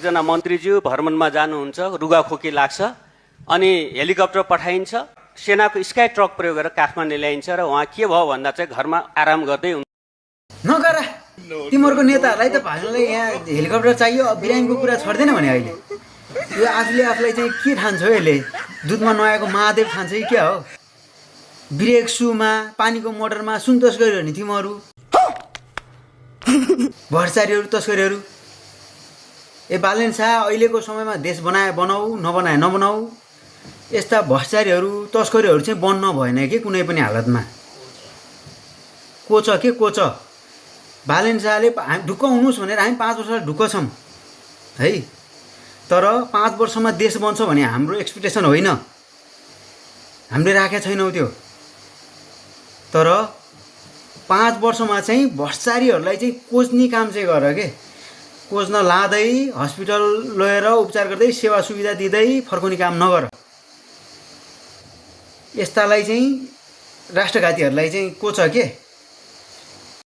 एकजना मन्त्रीज्यू भ्रमणमा जानुहुन्छ, रुगाखोकी लाग्छ, अनि हेलिकप्टर पठाइन्छ, सेनाको स्काई ट्रक प्रयोग गरेर काठमाडौँ ल्याइन्छ र उहाँ के भयो भन्दा चाहिँ घरमा आराम गर्दै हुनुहुन्छ। नगर तिमीहरूको नेताहरूलाई त भाइलाई यहाँ हेलिकप्टर चाहियो, बिरामीको कुरा छोड्दैन भने अहिले यो आफूले आफूलाई चाहिँ के ठान्छ हो? यसले दुधमा नआएको महादेव ठान्छ कि क्या हो? ब्रेक सुमा पानीको मोटरमा सुन तस्करीहरू नि तिमीहरू, भ्रष्टाचारीहरू, तस्करीहरू। ए बालेन शाह, अहिलेको समयमा देश बनाऊ नबनाए नबनाऊ, यस्ता भ्रष्टाचारीहरू तस्करीहरू चाहिँ बन्न भएन कि कुनै पनि हालतमा। कोच के कोच बालेन शाहले ढुक्क हुनुहोस् भनेर हामी 5 वर्ष ढुक्क छौँ है, तर 5 वर्षमा देश बन्छ भने हाम्रो एक्सपेक्टेसन होइन, हामीले राखेका छैनौँ त्यो। तर 5 वर्षमा चाहिँ भ्रष्टाचारीहरूलाई चाहिँ कोच्ने काम चाहिँ गर के, कोच्न लाँदै हस्पिटल लगेर उपचार गर्दै सेवा सुविधा दिँदै फर्काउने काम नगर। यस्तालाई चाहिँ राष्ट्रघातीहरूलाई चाहिँ कोच के